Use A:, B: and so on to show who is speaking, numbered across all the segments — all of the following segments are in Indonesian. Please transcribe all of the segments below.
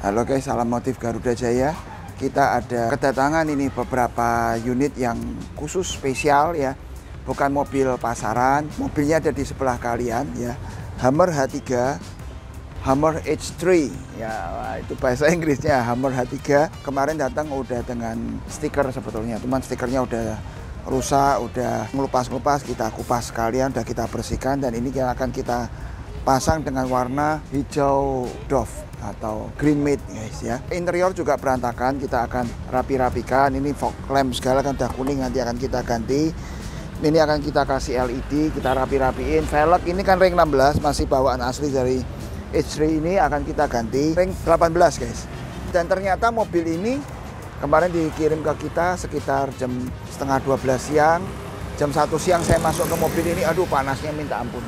A: Halo guys, salam motif Garuda Jaya. Kita ada kedatangan ini beberapa unit yang khusus spesial ya. Bukan mobil pasaran, mobilnya ada di sebelah kalian ya. Hummer H3, Hummer H3 ya, itu bahasa Inggrisnya Hummer H3. Kemarin datang udah dengan stiker sebetulnya, cuman stikernya udah rusak, udah ngelupas-ngelupas, kita kupas sekalian, udah kita bersihkan, dan ini akan kita pasang dengan warna hijau Dove atau green matte guys ya. Interior juga berantakan, kita akan rapi-rapikan. Ini fog lamp segala kan udah kuning, nanti akan kita ganti. Ini akan kita kasih LED, kita rapi-rapiin. Velg ini kan ring 16, masih bawaan asli dari H3, ini akan kita ganti ring 18 guys. Dan ternyata mobil ini kemarin dikirim ke kita sekitar jam setengah 12 siang. Jam 1 siang saya masuk ke mobil ini, aduh panasnya minta ampun.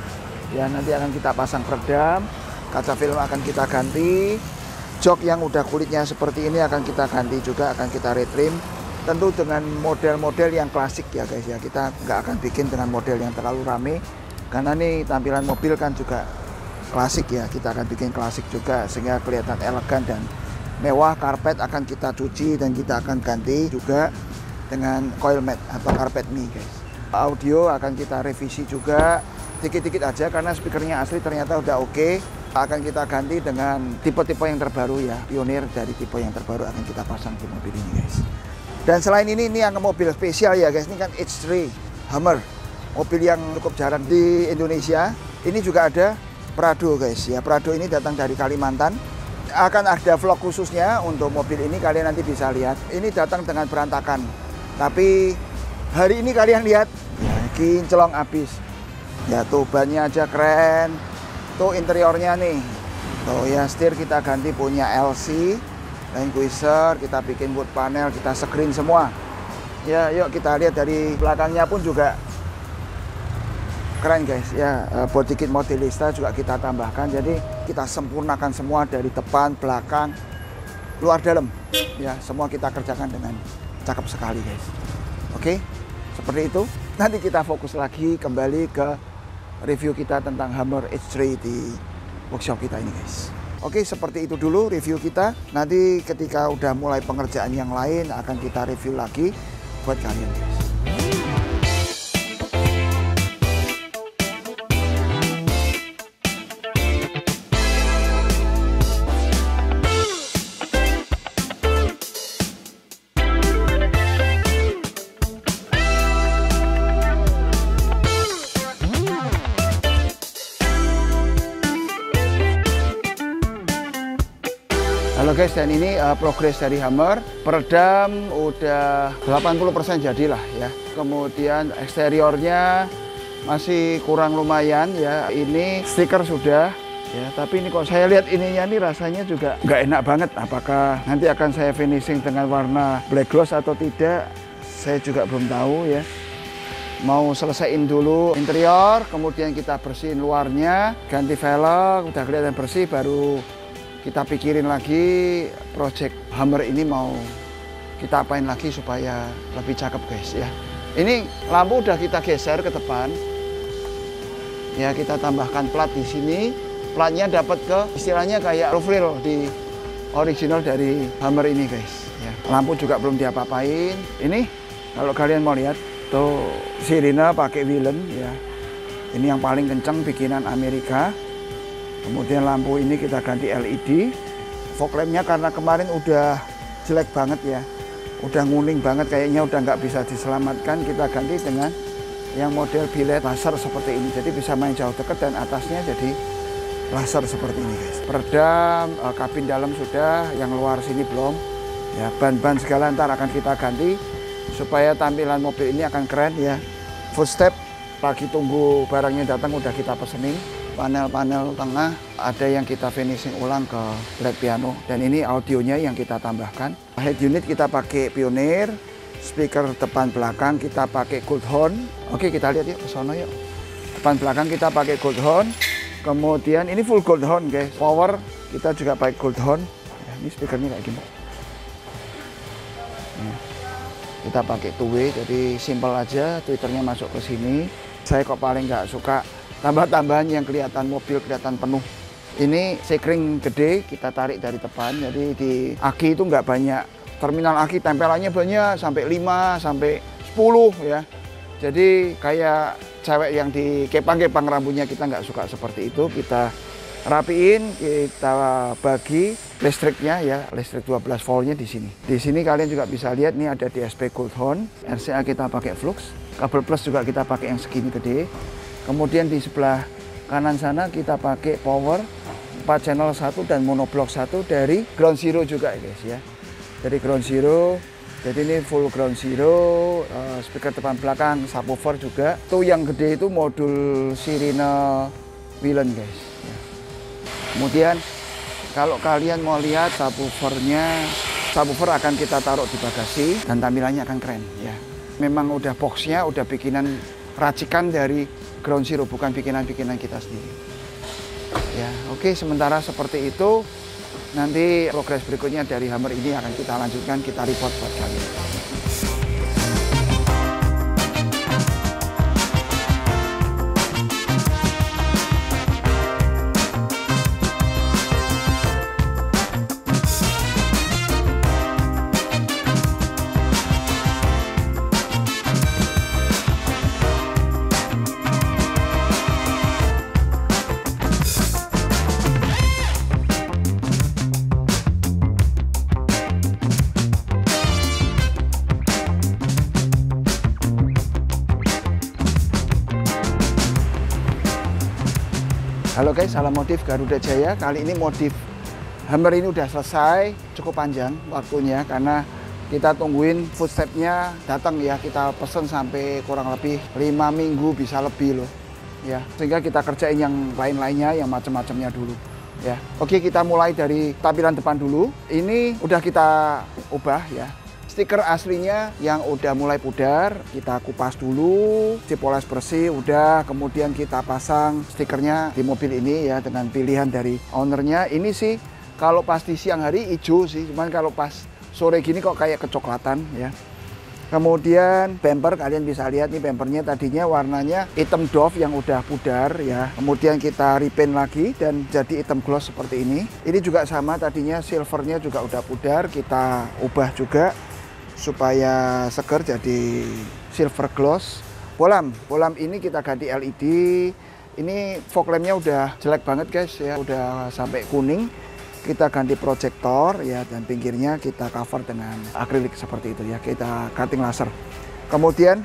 A: Ya, nanti akan kita pasang peredam, kaca film akan kita ganti, jok yang udah kulitnya seperti ini akan kita ganti juga, akan kita retrim. Tentu dengan model-model yang klasik ya guys ya, kita nggak akan bikin dengan model yang terlalu rame, karena nih tampilan mobil kan juga klasik ya, kita akan bikin klasik juga sehingga kelihatan elegan dan mewah. Karpet akan kita cuci dan kita akan ganti juga dengan coil mat atau karpet mie guys. Audio akan kita revisi juga dikit-dikit aja karena speakernya asli ternyata udah oke. Akan kita ganti dengan tipe-tipe yang terbaru ya, Pioneer dari tipe yang terbaru akan kita pasang di mobil ini guys. Dan selain ini yang mobil spesial ya guys, ini kan H3 Hummer, mobil yang cukup jarang di Indonesia. Ini juga ada Prado guys ya, Prado ini datang dari Kalimantan. Akan ada vlog khususnya untuk mobil ini, kalian nanti bisa lihat. Ini datang dengan berantakan, tapi hari ini kalian lihat ya, kinclong abis ya. Tuh bannya aja keren, tuh interiornya nih, tuh ya, setir kita ganti punya LC, Languisher, kita bikin wood panel, kita screen semua ya. Yuk kita lihat dari belakangnya pun juga keren guys ya. Body kit Modelista juga kita tambahkan, jadi kita sempurnakan semua dari depan, belakang, luar dalam ya, semua kita kerjakan dengan cakep sekali guys. Oke, seperti itu. Nanti kita fokus lagi kembali ke review kita tentang Hummer H3 di workshop kita ini guys. Oke, seperti itu dulu review kita. Nanti ketika udah mulai pengerjaan yang lain akan kita review lagi buat kalian guys. Halo guys, dan ini progres dari Hummer. Peredam udah 80% jadilah ya. Kemudian eksteriornya masih kurang lumayan ya. Ini stiker sudah ya, tapi ini kok saya lihat ininya nih rasanya juga nggak enak banget. Apakah nanti akan saya finishing dengan warna black gloss atau tidak, saya juga belum tahu ya. Mau selesaiin dulu interior, kemudian kita bersihin luarnya, ganti velg, udah kelihatan bersih, baru kita pikirin lagi project Hummer ini mau kita apain lagi supaya lebih cakep guys ya. Ini lampu udah kita geser ke depan ya, kita tambahkan plat di sini. Platnya dapat ke istilahnya kayak roof rail di original dari Hummer ini guys ya. Lampu juga belum diapa-apain. Ini kalau kalian mau lihat tuh, sirine pakai Willem ya, ini yang paling kenceng bikinan Amerika. Kemudian lampu ini kita ganti LED. Fog lampnya karena kemarin udah jelek banget ya, udah nguning banget, kayaknya udah nggak bisa diselamatkan. Kita ganti dengan yang model biled laser seperti ini, jadi bisa main jauh dekat, dan atasnya jadi laser seperti ini guys. Peredam, kabin dalam sudah, yang luar sini belum ya. Ban-ban segala ntar akan kita ganti supaya tampilan mobil ini akan keren ya. Footstep lagi tunggu barangnya datang, udah kita pesenin. Panel-panel tengah ada yang kita finishing ulang ke black piano, dan ini audionya yang kita tambahkan. Head unit kita pakai Pioneer, speaker depan belakang kita pakai Goldhorn. Oke, kita lihat yuk ke sana yuk. Depan belakang kita pakai Goldhorn, kemudian ini full Goldhorn guys. Power kita juga pakai Goldhorn ya, ini speakernya kayak gini ya. Kita pakai two-way, jadi simple aja, tweeternya masuk ke sini. Saya kok paling nggak suka tambah-tambahan yang kelihatan mobil kelihatan penuh Ini sekring gede kita tarik dari depan, jadi di aki itu nggak banyak. Terminal aki tempelannya banyak, sampai 5, sampai 10 ya. Jadi kayak cewek yang dikepang-kepang rambutnya, kita nggak suka seperti itu. Kita rapiin, kita bagi listriknya ya, listrik 12 voltnya di sini. Di sini kalian juga bisa lihat nih ada DSP Goldhorn, RCA kita pakai flux, kabel plus juga kita pakai yang segini gede. Kemudian di sebelah kanan sana kita pakai power 4 channel 1 dan monoblok 1 dari ground zero juga guys ya. Dari ground zero, jadi ini full ground zero, speaker depan belakang, subwoofer juga. Tuh yang gede itu modul sirine Willen guys. Ya. Kemudian kalau kalian mau lihat subwoofer akan kita taruh di bagasi dan tampilannya akan keren ya. Memang udah boxnya udah bikinan racikan dari ground zero, bukan bikinan-bikinan kita sendiri. Ya, oke, sementara seperti itu. Nanti progres berikutnya dari Hummer ini akan kita lanjutkan, kita report buat kalian. Halo guys, salam modif Garuda Jaya. Kali ini modif Hummer ini udah selesai, cukup panjang waktunya karena kita tungguin footstepnya datang ya. Kita pesen sampai kurang lebih 5 minggu bisa lebih loh ya. Sehingga kita kerjain yang lain-lainnya, yang macam-macamnya dulu ya. Oke, kita mulai dari tampilan depan dulu. Ini udah kita ubah ya. Stiker aslinya yang udah mulai pudar, kita kupas dulu, dipoles bersih, udah. Kemudian kita pasang stikernya di mobil ini ya dengan pilihan dari ownernya. Ini sih kalau pas di siang hari hijau sih, cuman kalau pas sore gini kok kayak kecoklatan ya. Kemudian bumper, kalian bisa lihat nih bumpernya tadinya warnanya hitam doff yang udah pudar ya. Kemudian kita repaint lagi dan jadi hitam gloss seperti ini. Ini juga sama, tadinya silvernya juga udah pudar, kita ubah juga supaya seger jadi silver gloss. Bolam ini kita ganti LED. Ini fog lampnya udah jelek banget guys ya, udah sampai kuning. Kita ganti proyektor ya, dan pinggirnya kita cover dengan akrilik seperti itu ya, kita cutting laser. Kemudian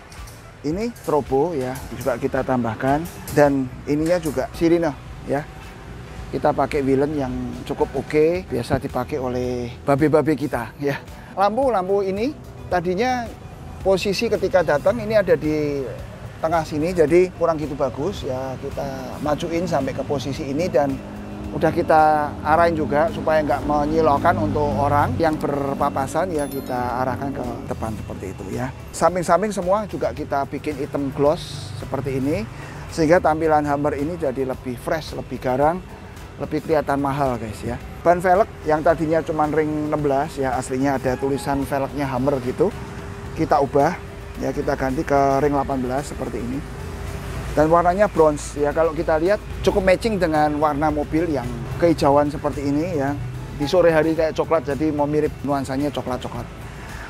A: ini strobo ya, juga kita tambahkan, dan ininya juga sirine ya. Kita pakai Willen yang cukup oke, biasa dipakai oleh babe-babe kita ya. Lampu ini tadinya posisi ketika datang ini ada di tengah sini, jadi kurang gitu bagus ya. Kita majuin sampai ke posisi ini dan udah kita arahin juga supaya nggak menyilaukan untuk orang yang berpapasan ya, kita arahkan ke depan seperti itu ya. Samping-samping semua juga kita bikin hitam gloss seperti ini sehingga tampilan Hummer ini jadi lebih fresh, lebih garang, lebih kelihatan mahal guys ya. Ban velg yang tadinya cuma ring 16 ya, aslinya ada tulisan velgnya Hummer gitu, kita ubah ya, kita ganti ke ring 18 seperti ini. Dan warnanya bronze ya, kalau kita lihat cukup matching dengan warna mobil yang kehijauan seperti ini ya. Di sore hari kayak coklat, jadi mau mirip nuansanya coklat-coklat.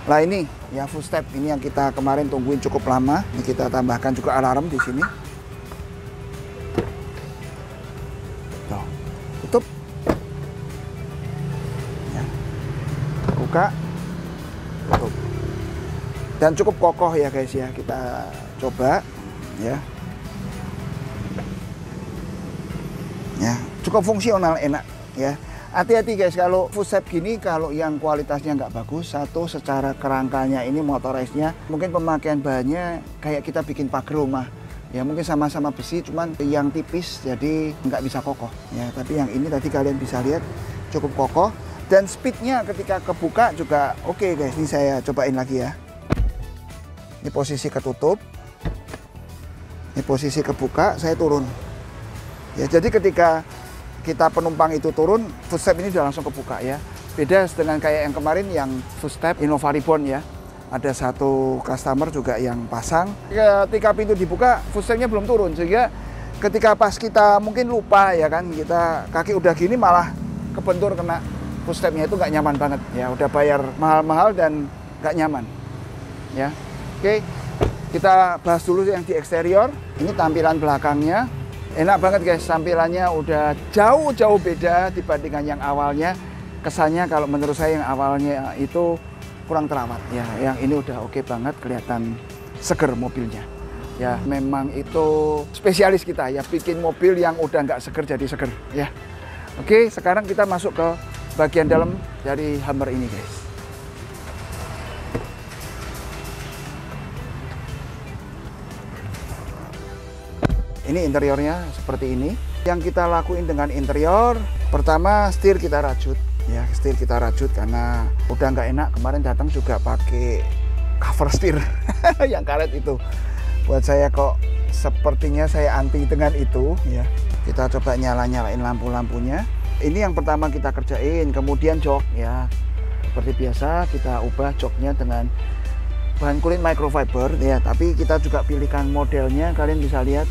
A: Nah ini ya footstep ini yang kita kemarin tungguin cukup lama. Ini kita tambahkan juga alarm di sini. Tuh, tutup. Ya. Buka. Tutup. Dan cukup kokoh ya guys ya. Kita coba ya. Ya, cukup fungsional, enak ya. Hati-hati guys kalau footstep gini, kalau yang kualitasnya nggak bagus, satu secara kerangkanya ini motorized-nya mungkin pemakaian bahannya kayak kita bikin pagar rumah ya, mungkin sama-sama besi cuman yang tipis jadi nggak bisa kokoh ya. Tapi yang ini tadi kalian bisa lihat cukup kokoh dan speednya ketika kebuka juga oke guys. Ini saya cobain lagi ya. Ini posisi ketutup, ini posisi kebuka, saya turun. Ya, jadi ketika kita penumpang itu turun, footstep ini sudah langsung kebuka ya. Beda dengan kayak yang kemarin yang footstep Innova Reborn ya. Ada satu customer juga yang pasang. Ketika pintu dibuka, footstepnya belum turun sehingga ketika pas kita mungkin lupa ya kan, kita kaki udah gini malah kebentur kena footstepnya, itu nggak nyaman banget ya. Udah bayar mahal-mahal dan nggak nyaman ya. Oke, kita bahas dulu yang di eksterior. Ini tampilan belakangnya. Enak banget guys, tampilannya udah jauh-jauh beda dibandingkan yang awalnya. Kesannya kalau menurut saya yang awalnya itu kurang terawat ya. Yang ini udah oke banget, kelihatan seger mobilnya. Ya memang itu spesialis kita ya, bikin mobil yang udah nggak seger jadi seger ya. Oke, sekarang kita masuk ke bagian dalam dari Hummer ini guys. Ini interiornya seperti ini. Yang kita lakuin dengan interior, pertama setir kita rajut ya, setir kita rajut karena udah nggak enak. Kemarin datang juga pakai cover setir yang karet itu. Buat saya kok sepertinya saya anti dengan itu ya. Kita coba nyalain lampu-lampunya. Ini yang pertama kita kerjain. Kemudian jok ya, seperti biasa kita ubah joknya dengan bahan kulit microfiber ya. Tapi kita juga pilihkan modelnya. Kalian bisa lihat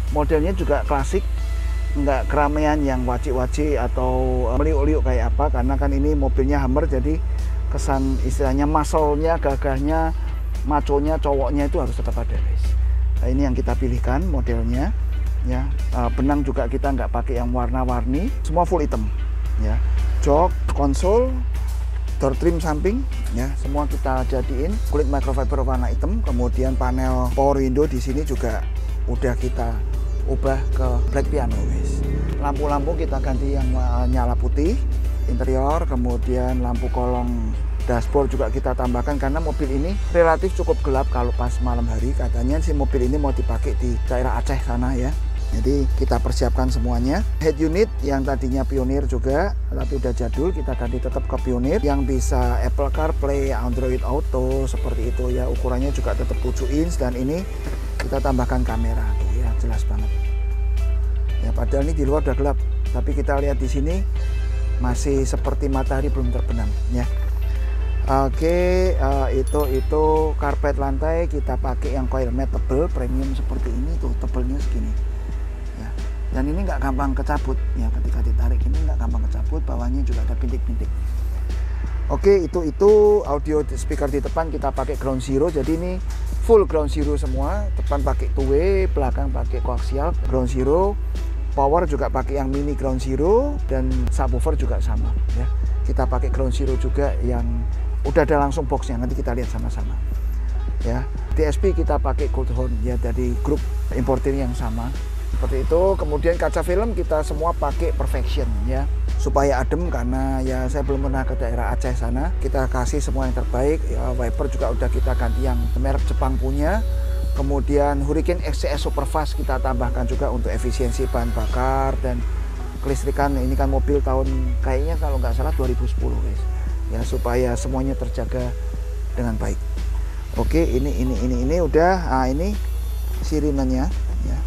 A: modelnya juga klasik, nggak keramaian yang waci-waci atau meliuk-liuk kayak apa, karena kan ini mobilnya Hummer, jadi kesan istilahnya muscle-nya, gagahnya, maconya, cowoknya itu harus tetap ada guys. Nah, ini yang kita pilihkan modelnya ya. Benang juga kita nggak pakai yang warna-warni, semua full hitam ya. Jok, konsol, door trim samping ya, semua kita jadiin kulit microfiber warna hitam. Kemudian panel power window di sini juga udah kita ubah ke black piano guys. Lampu-lampu kita ganti yang nyala putih interior. Kemudian lampu kolong dashboard juga kita tambahkan karena mobil ini relatif cukup gelap kalau pas malam hari. Katanya si mobil ini mau dipakai di daerah Aceh sana ya. Jadi kita persiapkan semuanya. Head unit yang tadinya Pioneer juga, tapi udah jadul, kita ganti tetap ke Pioneer yang bisa Apple CarPlay, Android Auto seperti itu ya. Ukurannya juga tetap 7 inch dan ini kita tambahkan kamera tuh ya, jelas banget. Ya padahal ini di luar udah gelap, tapi kita lihat di sini masih seperti matahari belum terbenam ya. Oke, itu karpet lantai kita pakai yang coil matte tebel premium seperti ini tuh, tebelnya segini ya. Dan ini nggak gampang kecabut ya, ketika ditarik ini nggak gampang kecabut. Bawahnya juga ada bintik-bintik. Oke, itu audio speaker di depan kita pakai ground zero, jadi ini full ground zero semua. Depan pakai two-way, belakang pakai koaksial ground zero. Power juga pakai yang mini ground zero dan subwoofer juga sama ya. Kita pakai ground zero juga yang udah ada langsung boxnya, nanti kita lihat sama-sama ya. DSP kita pakai Goldhorn ya, dari grup importer yang sama seperti itu. Kemudian kaca film kita semua pakai Perfection ya, supaya adem karena ya saya belum pernah ke daerah Aceh sana. Kita kasih semua yang terbaik ya. Wiper juga udah kita ganti yang merek Jepang punya. Kemudian Hurricane XCS Superfast kita tambahkan juga untuk efisiensi bahan bakar dan kelistrikan. Ini kan mobil tahun kayaknya kalau nggak salah 2010 guys ya, supaya semuanya terjaga dengan baik. Oke, ini udah. Nah, ini sirinenya ya,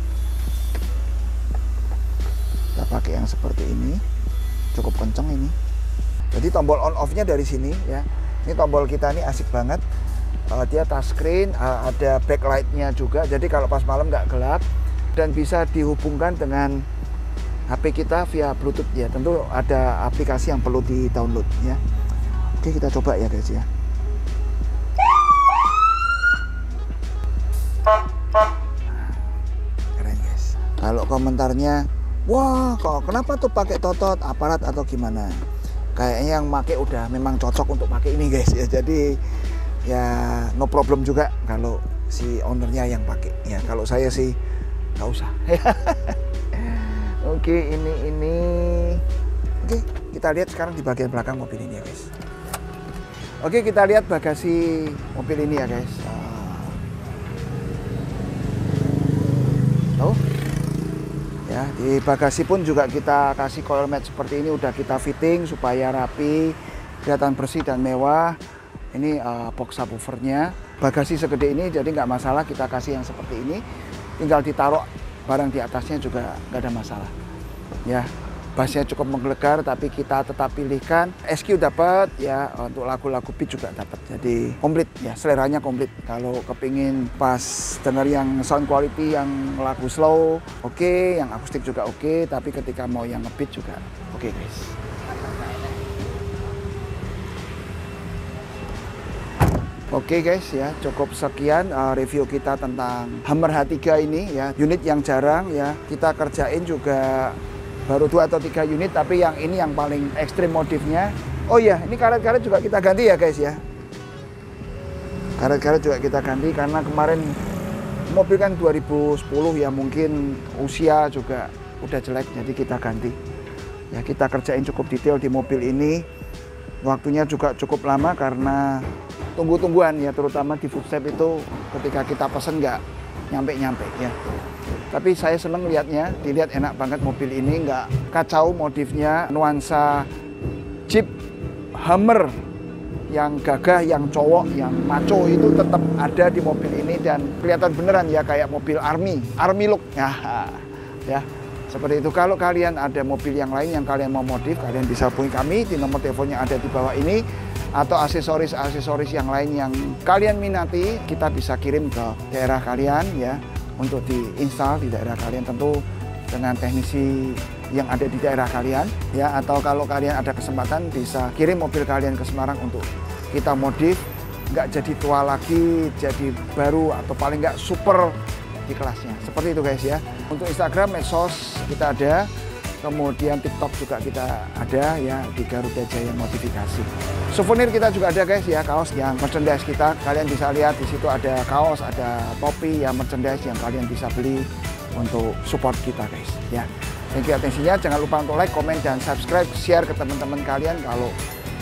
A: kita pakai yang seperti ini, cukup kenceng ini. Jadi tombol on off nya dari sini ya. Ini tombol kita ini asik banget. Dia touchscreen, ada backlight-nya juga. Jadi kalau pas malam nggak gelap, dan bisa dihubungkan dengan HP kita via Bluetooth ya. Tentu ada aplikasi yang perlu di-download ya. Oke, kita coba ya guys ya. Keren guys. Kalau komentarnya, wah kok kenapa tuh pakai totot aparat atau gimana? Kayaknya yang pakai udah memang cocok untuk pakai ini guys ya. Jadi ya no problem juga kalau si ownernya yang pakai ya. Kalau saya sih nggak usah. Oke, ini. Oke, kita lihat sekarang di bagian belakang mobil ini ya guys. Oke, kita lihat bagasi mobil ini ya guys. Tuh ya, di bagasi pun juga kita kasih coil mat seperti ini, udah kita fitting supaya rapi, kelihatan bersih dan mewah. Ini box subwoofernya. Bagasi segede ini jadi nggak masalah, kita kasih yang seperti ini, tinggal ditaruh barang di atasnya juga nggak ada masalah ya. bassnya cukup menggelegar, tapi kita tetap pilihkan SQ dapat ya, untuk lagu-lagu beat juga dapat. Jadi komplit ya, seleranya komplit. Kalau kepingin pas denger yang sound quality yang lagu slow oke, yang akustik juga oke, tapi ketika mau yang ngebeat juga oke guys. Oke guys ya, cukup sekian review kita tentang Hummer H3 ini ya, unit yang jarang ya kita kerjain juga. Baru 2 atau 3 unit, tapi yang ini yang paling ekstrim modifnya. Oh iya, ini karet-karet juga kita ganti ya guys ya. Karet-karet juga kita ganti karena kemarin mobil kan 2010 ya, mungkin usia juga udah jelek, jadi kita ganti. Ya kita kerjain cukup detail di mobil ini. Waktunya juga cukup lama karena tunggu-tungguan ya, terutama di footstep itu ketika kita pesen nggak nyampe-nyampe ya. Tapi saya seneng lihatnya, dilihat enak banget mobil ini, nggak kacau modifnya, nuansa Jeep Hummer yang gagah, yang cowok, yang maco itu tetap ada di mobil ini dan kelihatan beneran ya kayak mobil army look ya. Seperti itu. Kalau kalian ada mobil yang lain yang kalian mau modif, kalian bisa hubungi kami di nomor telepon yang ada di bawah ini, atau aksesoris-aksesoris yang lain yang kalian minati, kita bisa kirim ke daerah kalian ya, untuk diinstal di daerah kalian, tentu dengan teknisi yang ada di daerah kalian ya. Atau kalau kalian ada kesempatan bisa kirim mobil kalian ke Semarang untuk kita modif, nggak jadi tua lagi, jadi baru atau paling nggak super di kelasnya. Seperti itu guys ya. Untuk Instagram, medsos kita ada, kemudian TikTok juga kita ada ya, di Garuda Jaya Modifikasi. Souvenir kita juga ada guys ya, kaos yang merchandise kita. Kalian bisa lihat di situ ada kaos, ada topi ya, merchandise yang kalian bisa beli untuk support kita guys ya. Thank you atensinya, jangan lupa untuk like, comment, dan subscribe, share ke teman-teman kalian kalau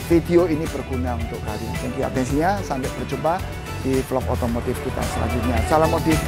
A: video ini berguna untuk kalian. Thank you atensinya, sampai berjumpa di vlog otomotif kita selanjutnya. Salam modif.